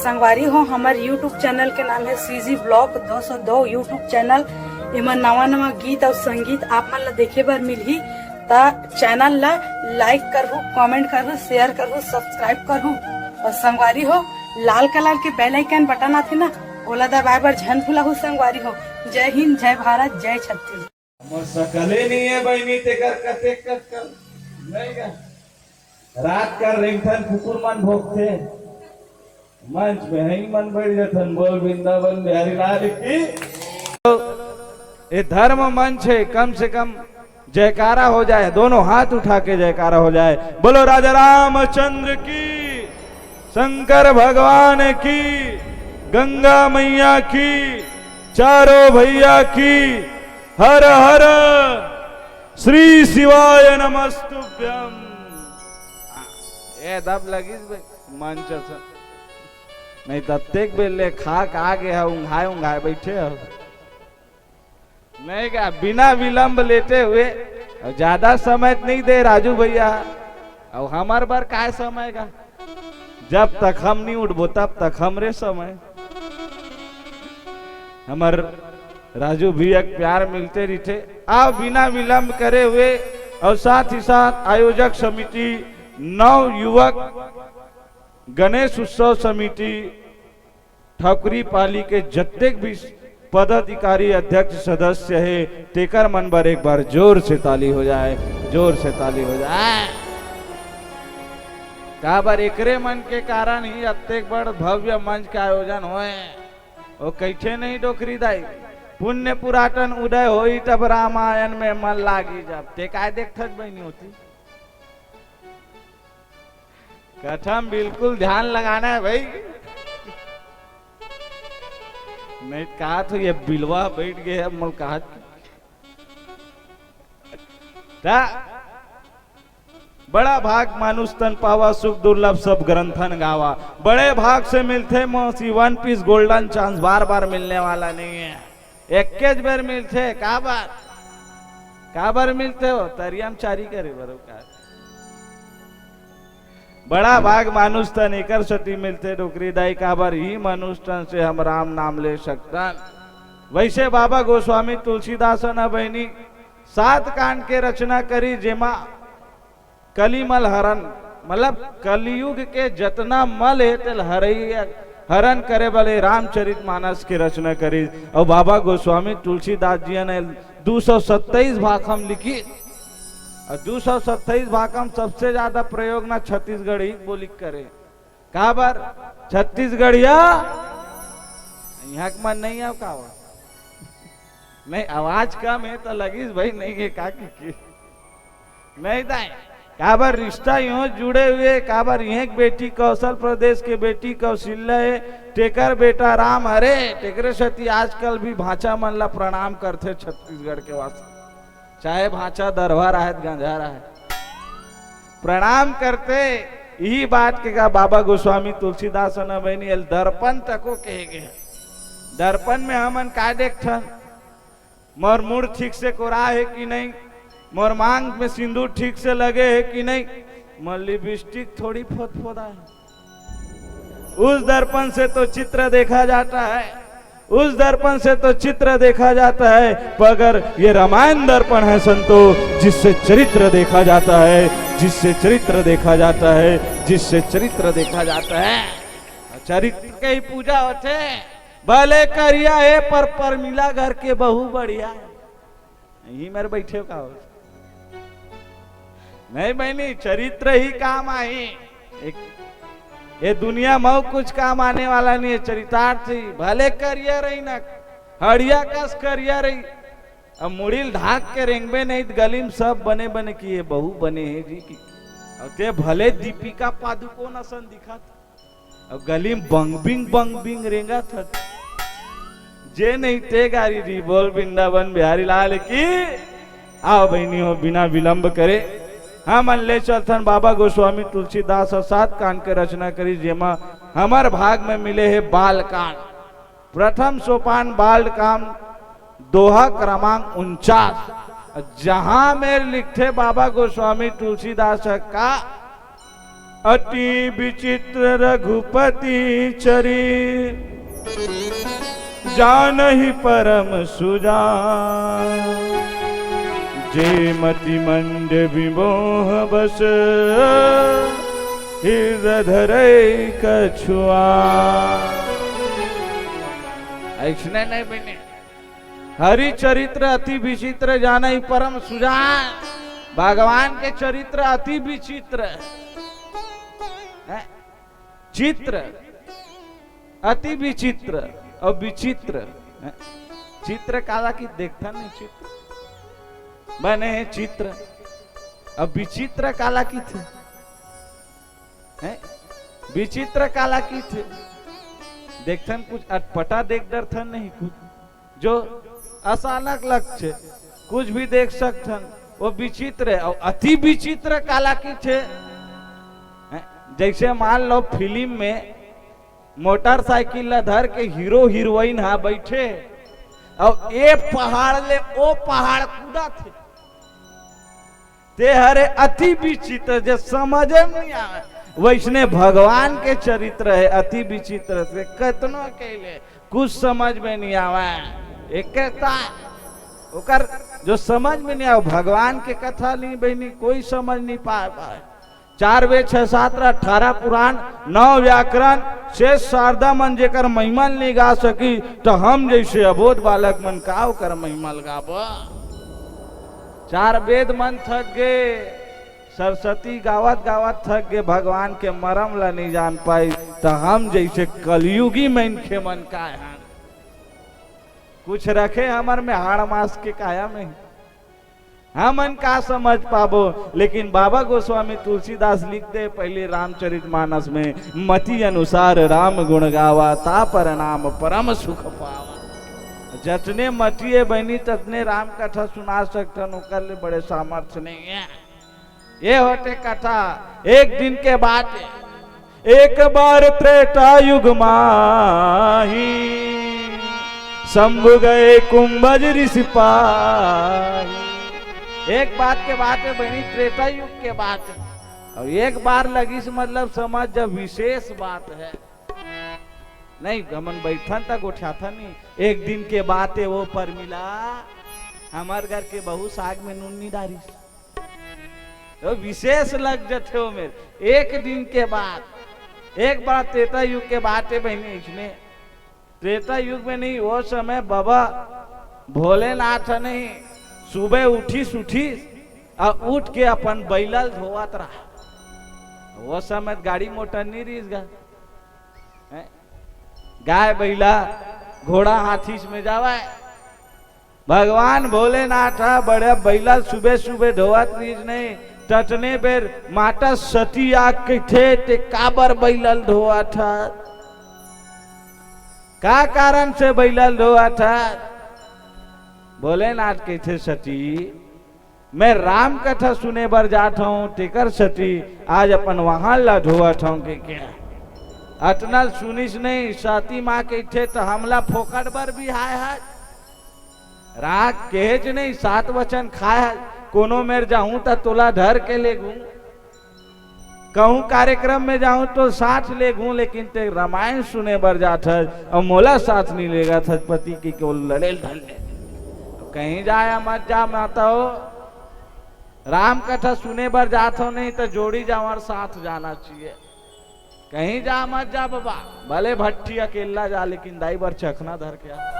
संगवारी हो हमारे यूट्यूब चैनल के नाम है सीजी ब्लॉग 202 यूट्यूब चैनल। एमा नवा नवा गीत और संगीत आप मन ला देखे बर मिलही। ता चैनल ला लाइक करहु, कमेंट करहु, शेयर करहु, सब्सक्राइब करहु और संगवारी हो लाल कलर के बेल आइकन बटन आथे ना ओला दबाए बर झन भुलाहु। संगवारी हो जय हिंद, जय भारत, जय छत्तीसगढ़। सकले नहीं है बहनी तेकर कते कर नहीं का रात का रेंगथन कुकुर मन भोगते मंच में ही मन बैठ जाथन। बोल वृंदावन बिहारी लाल की। ये धर्म मंच है, कम से कम जयकारा हो जाए, दोनों हाथ उठा के जयकारा हो जाए। बोलो राजा रामचंद्र की, शंकर भगवान की, गंगा मैया की, चारों भैया की, हर हर श्री शिवाय नमस्तुभ्यम। ए दब लगिस मंच से नहीं तत्तेक बेले खा का गए उंघाए उंघाए बैठे हो नहीं का बिना विलंब लेते हुए। ज्यादा समय नहीं दे राजू भैया, और हमार बार काय समय का जब तक हम नहीं उठबो तब तक हमरे समय। हमार राजू भैया प्यार मिलते रहते। आप बिना विलंब करे हुए और साथ ही साथ आयोजक समिति, नव युवक गणेश उत्सव समिति, ठाकुरी पाली के जत्तेक भी पदाधिकारी, अध्यक्ष, सदस्य है, तेकर मन पर एक बार जोर से ताली हो जाए, जोर से ताली हो जाए। का बार एकरे मन के कारण ही अत्येक बड़ भव्य मंच का आयोजन होए। वो कैसे नहीं डोकरी दाई पुण्य पुरातन उदय होई तब रामायण में मन लागी जब ते काय देखत बनी होती। कथम बिल्कुल ध्यान लगाना है भाई, नहीं कहा तो ये बिलवा बैठ गए अब मल कहा बड़ा भाग मानुष तन पावा, सुख दुर्लभ सब ग्रंथन गावा। बड़े भाग से मिलते मोसी वन पीस गोल्डन चांस, बार बार मिलने वाला नहीं है। एक बार मिलते का बार मिलते हो तरियम चारी करे बरो का। बड़ा भाग मानुष तन एकर सती मिलते डोकरी दाई का बार ही मनुष्य तन से हम राम नाम ले सकता। वैसे बाबा गोस्वामी तुलसीदास न बहनी 7 कांड के रचना करी, जेमा कलिमल हरण मतलब कलयुग के जतना मल है तेल हरण करे वाले रामचरित मानस की रचना करी। और बाबा गोस्वामी तुलसीदास जी ने 227 भाखम लिखी। और 227 भाखम सबसे ज्यादा प्रयोग ना छत्तीसगढ़ी बोली करे। कहा बार छत्तीसगढ़िया यहाँ मन नहीं है का नहीं, आवाज कम है तो लगी भाई नहीं है का की नहीं दाए। काबर रिश्ता यूं जुड़े हुए। काबर यह बेटी कौशल प्रदेश के बेटी कौशल्या है, टेकर बेटा राम हरे। टेकरे सती आजकल भी भाषा मन ला प्रणाम करते छत्तीसगढ़ के वासी, चाहे भाषा दरबार है गंधारा है, प्रणाम करते। यही बात के का बाबा गोस्वामी तुलसीदास न बहनी दर्पण तको कहे गए। दर्पण में हमन का देखथन, मोर मुड़ ठीक से कोरा है कि नहीं, मोर मांग में सिंदूर ठीक से लगे है कि नहीं, मोर लिपस्टिक थोड़ी फोदा है। उस दर्पण से तो चित्र देखा जाता है, उस दर्पण से तो चित्र देखा जाता है। पर ये रामायण दर्पण है संतो, जिससे चरित्र देखा जाता है, जिससे चरित्र देखा जाता है, जिससे चरित्र देखा जाता है। चरित्र के ही पूजा होते। भले करिया है पर मिला घर के बहु बढ़िया है। यही मेरे बैठे का हो नहीं बहनी, चरित्र ही काम आई। ये दुनिया में कुछ काम आने वाला नहीं है, चरितार्थ ही। भले करिया रही ना हड़िया कस करिया रही, अब मुड़िल ढाक के रेंगबे नहीं गली में सब बने बने किए बहु बने हैं जी की। अब ते भले दीपिका पादुकोण असन दिखा, अब गली में बंग बिंग रेंगा था जे नहीं ते गारी री। बोल वृंदावन बिहारी लाल की। आओ बहनी हो बिना विलंब करे हम ले चलथन बाबा गोस्वामी तुलसीदास और 7 कांड के रचना करी, जेमा हमार भाग में मिले है बाल कांड। प्रथम सोपान बाल कांड दोहा क्रमांक 49, जहां में लिखते बाबा गोस्वामी तुलसीदास का अति विचित्र रघुपति चरित, जानहि परम सुजान। जे मति मंद विमोह बस, हृदय धरै कछुआ। ऐसने नहीं बने। हरि चरित्र अति विचित्र, जानहि परम सुजान। भगवान के चरित्र अति विचित्र है। चित्र अति विचित्र और विचित्र है। चित्र काला की देखता नहीं, चित्र बने चित्र अब विचित्र काला की थे है? विचित्र काला की थे देखथन कुछ अटपटा देख डरथन नहीं, कुछ जो अचानक लक्ष्य कुछ भी देख सकथन वो विचित्र है। और अति विचित्र काला की थे, जैसे मान लो फिल्म में मोटरसाइकिल धर के हीरो हीरोइन हा बैठे और ए पहाड़ ले ओ पहाड़ कूदा थे, ते हरे अति विचित्र जो समझ में नहीं आवे। वैसने भगवान के चरित्र है अति विचित्र से कतनो कहले कुछ समझ में नहीं आवे। एक ओकर जो समझ में नहीं आवे, भगवान के कथा नहीं बहनी कोई समझ नहीं पाए। 4 वेद 6 शास्त्र 18 पुराण 9 व्याकरण शेष शारदा मन जेकर महिमल नहीं गा सकी, तो हम जैसे अबोध बालक मन का कर महिमल गाब। 4 वेद मन थक गए, सरस्वती गावत गावत थक गए, भगवान के मरम ला नहीं जान पाई, तो हम जैसे कलयुगी मनखे मन का है कुछ रखे हमर में हाड़ मास के काया में हमन का समझ पाबो। लेकिन बाबा गोस्वामी तुलसीदास लिखते पहले रामचरितमानस में, मति अनुसार राम गुण गावा, ता परिणाम परम सुख पावा। जतने मटिए बनी ततने राम कथा सुना सकतन, ओकर ले बड़े सामर्थ्य नहीं है। ये होते कथा एक दिन के बाद। एक बार त्रेता युग माही, शंभु गए कुंभज ऋषि पाही। एक बात के बात है बहनी, त्रेता युग के बात है। और एक बार लगी से मतलब समझ जब विशेष बात है नहीं, गमन बैठन तक उठा था नहीं। एक दिन के बात है वो पर मिला, हमार घर के बहू साग में नून नहीं डाली, तो विशेष लग जाते हो मेरे। एक दिन के बाद एक बार त्रेता युग के बात है बहनी। इसमें त्रेता युग में नहीं, वो समय बाबा भोलेनाथ नहीं सुबह उठी और उठ के अपन बैलल धोवत रहा। वो समय गाड़ी मोटर नहीं रिस गा, गाय बैला घोड़ा हाथी में जावा। भगवान भोलेनाथ बड़े बैला सुबह सुबह धोवत रिस नहीं, टटने बेर माता सती आग के थे ते काबर बैलल धोआ था। का कारण से बैलल धोआ था? भोलेनाथ के थे सती मैं राम कथा सुने बर जाता हूँ, टेकर सती आज अपन वहां ला धोवत हूँ के क्या अटनल सुनिस नहीं। सती माँ के थे तो हमला फोकट बर भी हाय राग केज नहीं, 7 वचन खाए। कोनो मेर जाऊं तो तोला धर के ले गूं, कहूं कार्यक्रम में जाऊं तो साथ ले गूं, लेकिन ते रामायण सुने बर जाता और मोला साथ नहीं लेगा था पति की को लड़े धल ले। कहीं जाया मत जा माता हो, राम कथा सुने बर जात हो नहीं तो जोड़ी जावर साथ जाना चाहिए। कहीं जा मत जा बाबा, भले भट्टी अकेला जा लेकिन दाई बर चखना धर के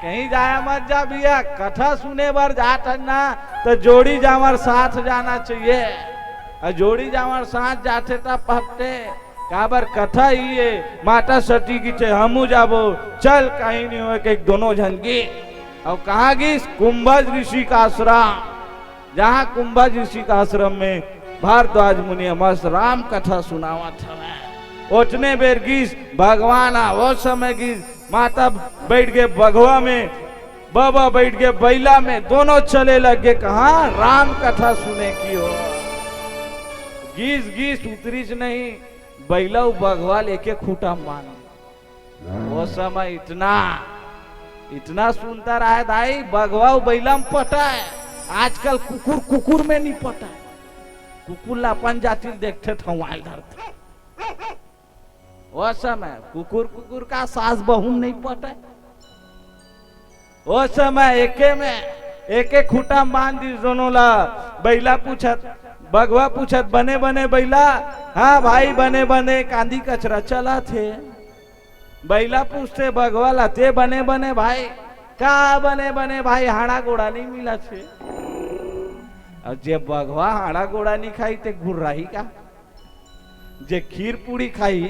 कहीं जाया मत जा भैया। कथा सुने बर जात है ना तो जोड़ी जावर साथ जाना चाहिए। और जोड़ी जावर साथ जाते तब पहते काबर कथा ही है माता सती की थे हमू जाबो चल कहीं नहीं हो कि दोनों जन गी। और कहाँ गी? कुंभज ऋषि का आश्रम, जहाँ कुंभज ऋषि का आश्रम में भारद्वाज मुनि मस्त राम कथा सुनावा था। उतने बेर गीस भगवान वो समय गीस माता बैठ गए बघवा में, बाबा बैठ गए बैला में, दोनों चले लगे कहा राम कथा सुने की हो। गीस गीस उतरीच नहीं, बैला बघवा लेके खूटा मान। वो समय इतना सुनता रहा दाई, बघवा बैला में पटा है आजकल कुकुर कुकुर में नहीं पटा, कुकुर ला अपन जाति देखते थे वाइल धरते। वो समय कुकुर कुकुर का सास बहू नहीं पटा। वो समय एके खूटा बांध दी दोनों ला। बैला पूछत बगवा पूछत बने बने बैला, हाँ भाई बने बने कांदी कचरा चला थे। बैला पूछते बगवा ला ते बने बने भाई, का बने बने भाई हाड़ा गोड़ा नहीं मिला छे। और जे बगवा हाड़ा गोड़ा नहीं खाई ते घुर्राही का, जे खीर पूरी खाई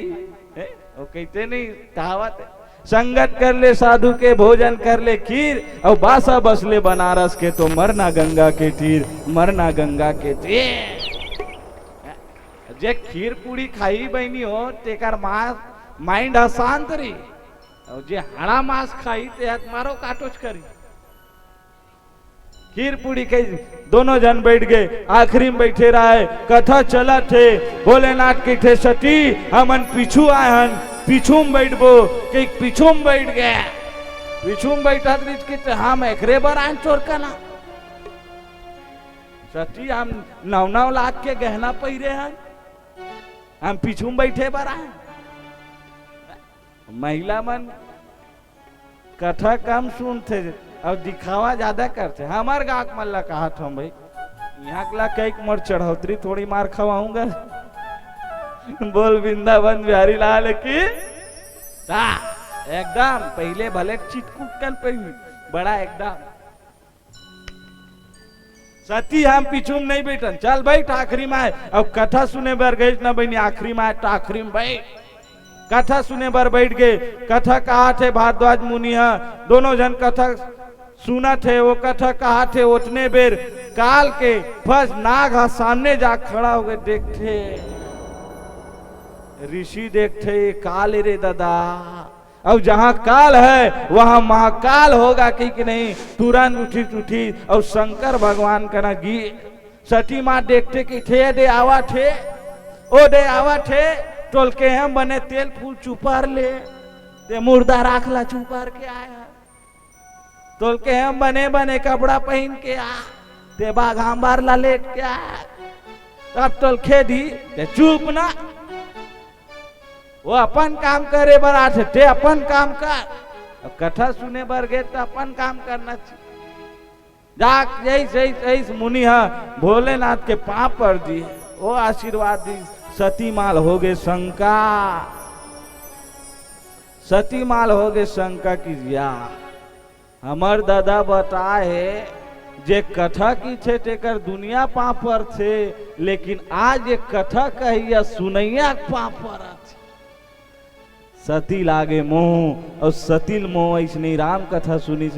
वो कहते नहीं कहावत है, संगत कर ले साधु के भोजन कर ले खीर, और बासा बसले बनारस के तो मरना गंगा के तीर, मरना गंगा के तीर। जे खीर पूरी खाई बहनी हो तेकर माइंड अशांत रही, और जे हड़ा मांस खाई ते हाथ मारो काटोच करी। खीर पूरी खाई दोनों जन बैठ गए, आखिरी में बैठे रहे, कथा चला थे। भोलेनाथ के थे सती हमन पीछू आए हन, पीछू में बैठबो के पीछू में बैठ गए। पीछू में बैठा के हम एकरे बर आन चोर का ना सती हम नौ लाख के गहना पहिरे हन, हम पीछू में बैठे बर आए। महिला मन कथा कम सुनते और दिखावा ज्यादा करते। हमार गाक मल्ला कहा था भाई यहाँ कला कई मर चढ़ौतरी थोड़ी मार खवाऊंगा। बोल वृंदावन बिहारी लाल की एकदम पहले भले चिटकुट कर पहली बड़ा एकदम सती हम पीछू में नहीं बैठन, चल बैठ आखिरी में। अब कथा सुने बर गए ना बहनी, आखिरी में तो आखिरी में भाई कथा सुने बर बैठ गए। कथा कहा थे भारद्वाज मुनि, दोनों जन कथा सुना थे। वो कथा कहा थे उतने बेर काल के फस नाग सामने जा खड़ा हो गए। देखते ऋषि देखते काल रे दादा, अब जहां काल है वहां महाकाल होगा कि नहीं। तुरंत उठी और शंकर भगवान का ना गी सती माँ देखते कि थे दे आवा थे, ओ दे आवा थे, टोल के हम बने तेल फूल चुपार ले, ते मुर्दा राखला चुपार के आया। तोल के हम बने बने कपड़ा पहन के आ, ते बाघ बार ला लेट के आया। अब तोल खेदी ते चुप ना, वो अपन काम करे बर आते ते अपन काम कर। अब कथा सुने बर गए तो अपन काम करना चाहिए। जाक जैसे मुनि भोलेनाथ के पांव पर दी, वो आशीर्वाद दी। सती माल हो गए शंका, सती माल हो गए शंका की जिया। हमार दादा बताए जे कथा की थे तेकर दुनिया पाँव पर थे, लेकिन आज ये कथा कहिया सुनैया पाँव पर थे। सती लागे मोह और सतील मोह ऐसने राम कथा सुनी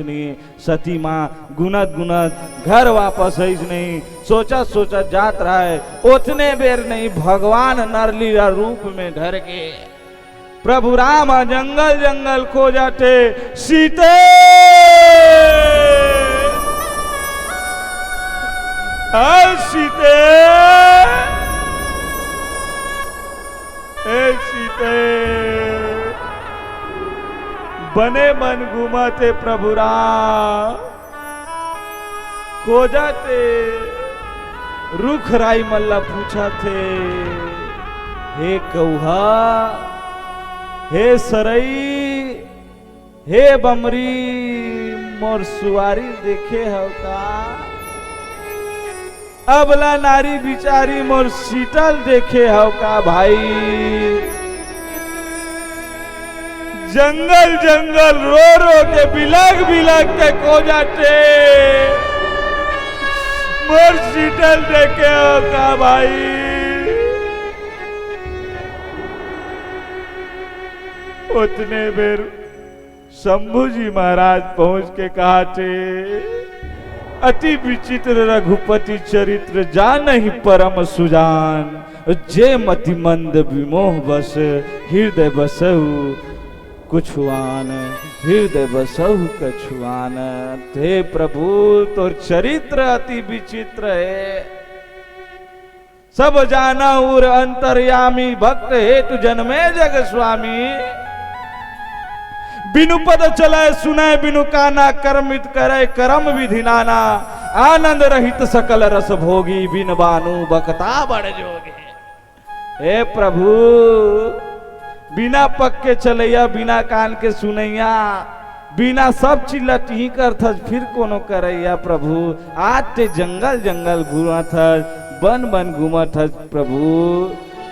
सती माँ गुनत गुनत घर वापस ऐसने सोचा सोचा जात रहा है। उतने बेर नहीं भगवान नरलीला रूप में ढर के प्रभु राम जंगल जंगल खो जाते। सीते सीते सीते बने मन घुमाते प्रभु राम खो जाते। रुख राई मल्ला पूछा थे, हे कौहा, हे सरई, हे बमरी, मोर सुवारी देखे हो का। अबला नारी बिचारी मोर शीतल देखे हो का भाई। जंगल जंगल रो रो के बिलग बिलग के खो जाते, मोर शीतल देखे हो का भाई। उतने बेर शंभू जी महाराज पहुंच के कहा थे, अति विचित्र रघुपति चरित्र जान ही परम सुजान। जे मति मंद विमोह बस हृदय बसहु कुछुआन, हृदय बसहु कछुआन। हे प्रभु तोर चरित्र अति विचित्र है। सब जाना उर अंतर्यामी, भक्त हेतु जन्मे जग स्वामी। बिनु पद चले सुने बिनु काना, कर्मित करे कर्म विधि नाना। आनंद रहित सकल रस भोगी बिन बानु बकता बड़ जोगे। हे प्रभु बिना पक के चलैया बिना कान के सुनैया बिना सब चिल्लत ही कर थस फिर कोनो करैया प्रभु आज ते जंगल जंगल घूमत हस बन बन घूमत हस प्रभु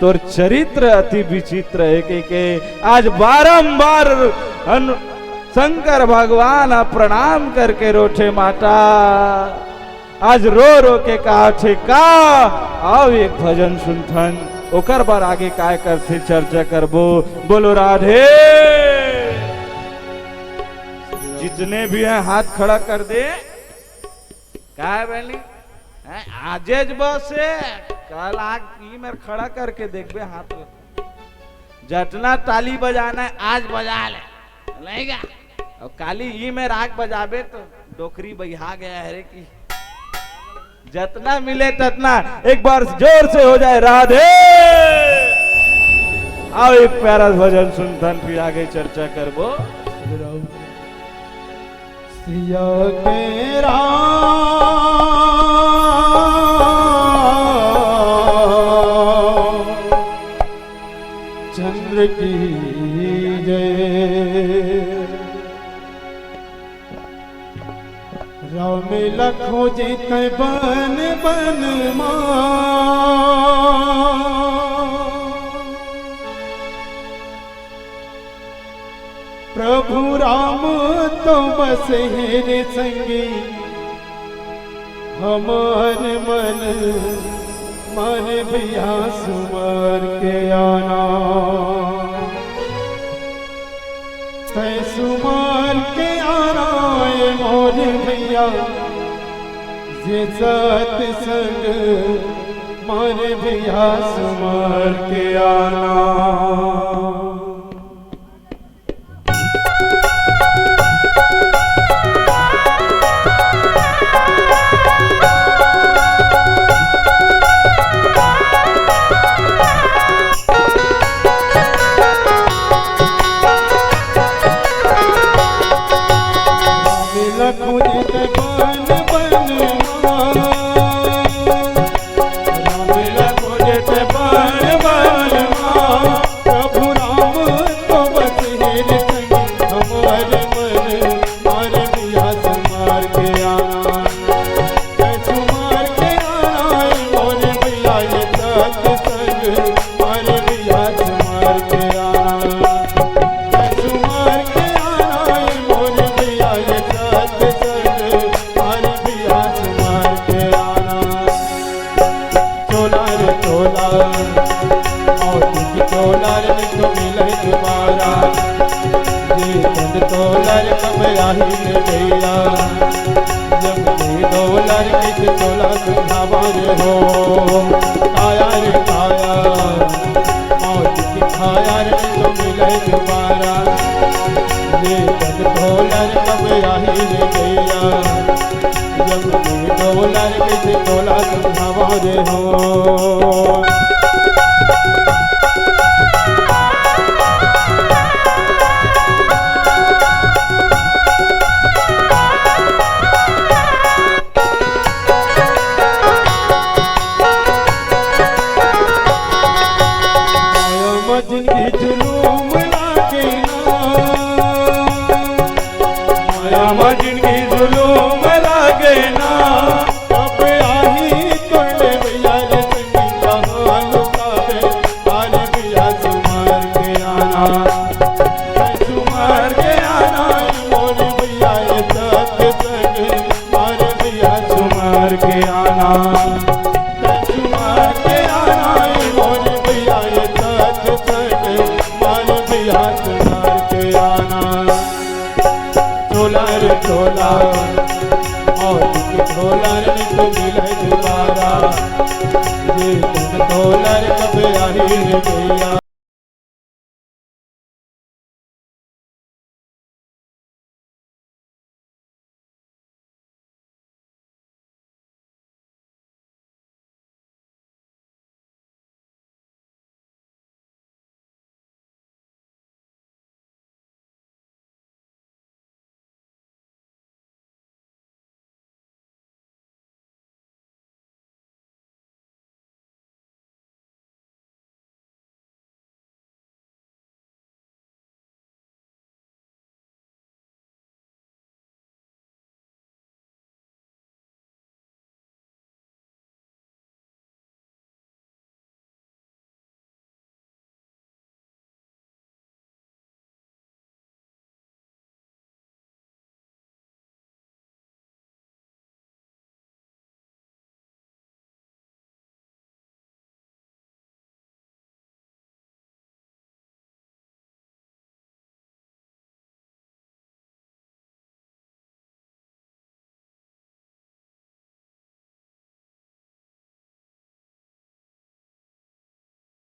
तोर चरित्र अति विचित्र है के आज बारंबार शंकर भगवान प्रणाम करके रोठे माता आज रो रो के कहा थे का आओ एक भजन सुनथन ओकर बार आगे काय करते चर्चा करबो। बोलो राधे। जितने भी हैं हाथ खड़ा कर दे। क्या है बहनी आजेज बस कल आग मेरे खड़ा करके देख बे हाथ जतना ताली बजाना है आज बजा ले और काली ये में राग बजाबे तो डोकरी बहा गया है की जतना मिले ततना एक बार जोर से हो जाए राधे। आओ एक प्यारा भजन सुनथन फिर आगे चर्चा करबो। सिया के राम चंद्र की जय राम लखो जित बन बन प्रभु राम तो बस हेरे संगी हमार मन मन भैया सुमर के आना सुमर के आना मोर भैया जे सत्संग मोर भैया सुमर के आना।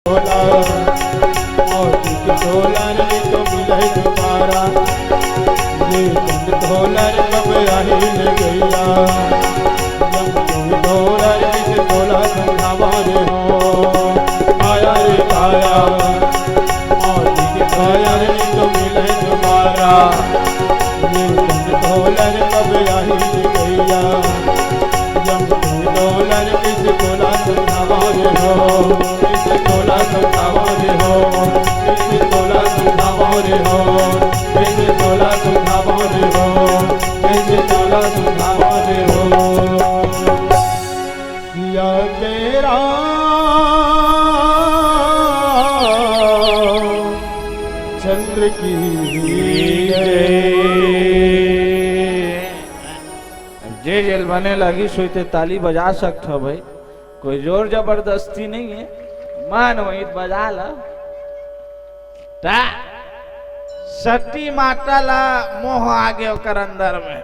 ढोला मोती के ढोलर तो मिले दोबारा ये चंद ढोलर कब आही ले गैया जब तुम ढोलर किस ढोला संधावा रे हो आया रे आया मोती के ढोलर तो मिले दोबारा ये चंद ढोलर कब आही ले गैया जब तुम ढोलर किस ढोला संधावा रे हो ढोला संधावा रे हो ढोला संधावा रे हो ढोला संधावा रे हो ढोला संधावा रे हो सिया तेरा चंद्र की जे जेल बने लगी सोते ताली बजा सकते हो भाई, कोई जोर जबरदस्ती नहीं है, मन वही बजा ला। सती माता ला मोह आ गया कर अंदर में।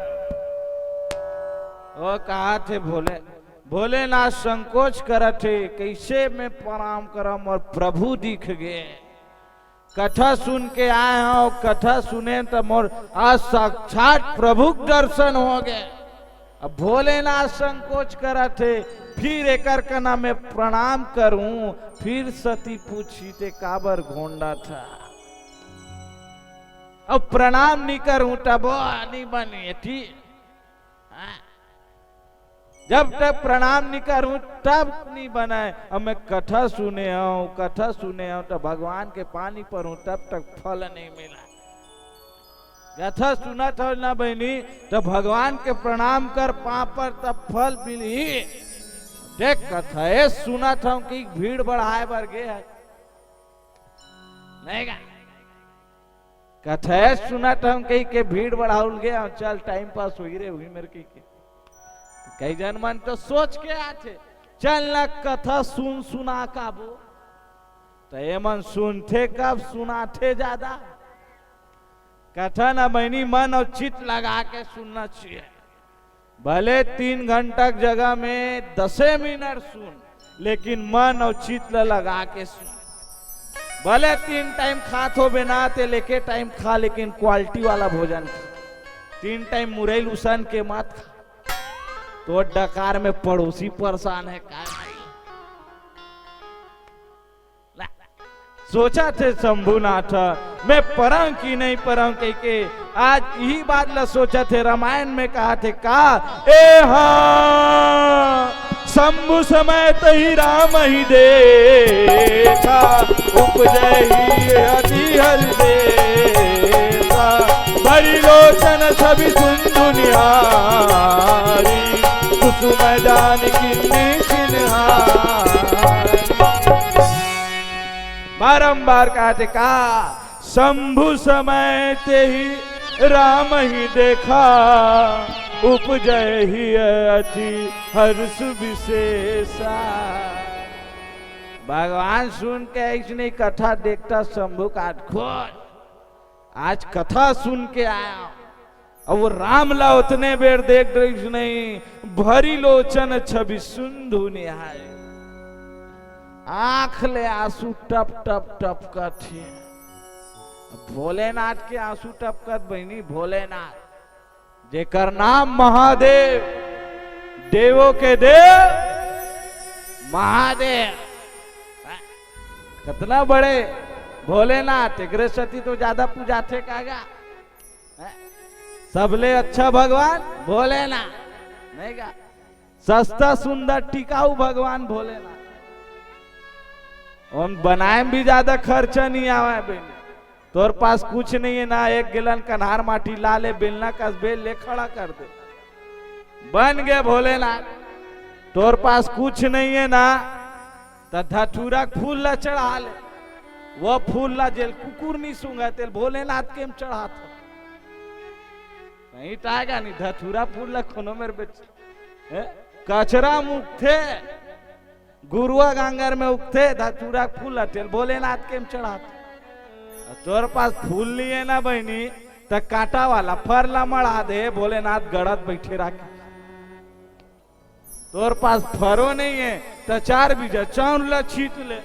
वो कहा थे भोले भोलेनाथ संकोच कर थे कैसे मैं प्रणाम करम और प्रभु दिख गए। कथा सुन के आए हो, कथा सुने तो मोर आज साक्षात प्रभु दर्शन हो गए। अब भोलेनाथ संकोच कर थे फिर एकर का नाम मैं प्रणाम करूं। फिर सती पूछी ते काबर घोंडा था, अब प्रणाम नहीं करूं तब नहीं बनी ठीक। जब तक प्रणाम नहीं करूं तब नहीं बनाए। अब मैं कथा सुने हूं, कथा सुने हूं तो भगवान के पानी पर हूं तब तक फल नहीं मिला। कथा सुना था ना बहनी तो भगवान के प्रणाम कर पर तब फल मिली। देख कथा है सुना था कि भीड़ बढ़ाए बर गए नहीं का कथा है सुना था कहीं के भीड़ बढ़ाउल गया चल टाइम पास हो रहे हुई मेरे की कई जन मन तो सोच के आते चल ना कथा सुन सुना काबू तो ये मन सुनते कब सुनाते ज्यादा। कथा ना बहनी मन और चित लगा के सुनना चाहिए। भले 3 घंटा जगह में 10 मिनट सुन, लेकिन मन और चित लगा के सुन। भले 3 टाइम खात हो बिना ते लेके टाइम खा, लेकिन क्वालिटी वाला भोजन खा। 3 टाइम मुरई लुसन के मत खा, तो डकार में पड़ोसी परेशान है का भाई। सोचा थे शंभुनाथ मैं परम की नहीं परम कह के आज यही बात ला सोचा थे। रामायण में कहा थे का ए हाँ शंभु समय तही राम ही देखा उपजय ही अति हरि देखा भरी लोचन छवि सुंदु निहारी कुसुम जान किन्हारी। बारंबार कहते का शंभु समय ते ही राम ही देखा उपजय ही अति हर्ष विशेषा। भगवान सुन के ऐसी कथा देखता शंभु का खोज आज कथा सुन के आया और वो राम ला उतने बेर देख रही नहीं भरी लोचन छवि सुंदु निहारी आंख ले आंसू टप टप टप कथे। भोलेनाथ के आंसू टपकत बहनी भोलेनाथ जेकर नाम महादेव देवों के देव महादेव कितना बड़े भोलेनाथ गृहस्थी तो ज्यादा पूजा थे कागा सबले अच्छा भगवान भोलेनाथ नहीं का सस्ता सुंदर टिकाऊ भगवान भोलेनाथ। और बनाए भी ज्यादा खर्चा नहीं आवा बेल तोर पास कुछ नहीं है ना एक गिलन कन्हार माटी ला ले बेलना कस बेल ले खड़ा कर दे बन गए भोलेनाथ। तोर पास कुछ नहीं है ना तो धतूरा फूल ला चढ़ा ले वो फूल ला जेल कुकुर नहीं सूंगा तेल भोलेनाथ के चढ़ा था नहीं टाएगा नहीं धतूरा फूल ला कोनो मेरे बेच कचरा मुक्थे गुरुआ गांगर में उगते धतूरा फूल अटेल भोलेनाथ के चढ़ाते। तोर पास फूल नहीं है ना बहनी तो कांटा वाला फरला मड़ा दे भोलेनाथ गड़त बैठे रखे। तोर पास फरो नहीं है तो 4 बीजा चाउर ला छीट ले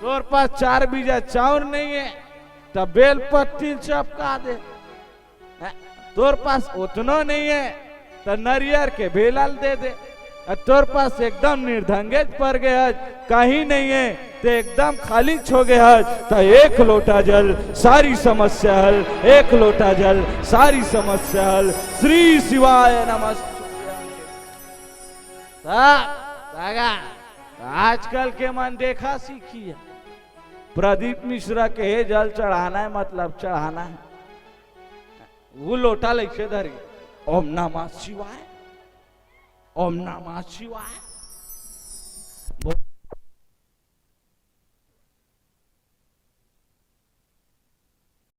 तोर पास 4 बीजा चाउर नहीं है तो बेल पत्ती चपका दे। तोर पास उतना नहीं है तो नरियर के बेलाल दे दे। तोर पास एकदम निर्धंगे पड़ गए हज, कहीं नहीं है तो एकदम खाली छो गए हज, तो 1 लोटा जल सारी समस्या हल, 1 लोटा जल सारी समस्या हल। श्री शिवाय नमस्ते। आजकल के मन देखा सीखी है, प्रदीप मिश्रा के जल चढ़ाना है मतलब चढ़ाना है। वो लोटा लेके धरी, ओम नमः शिवाय, ओम नमः शिवाय।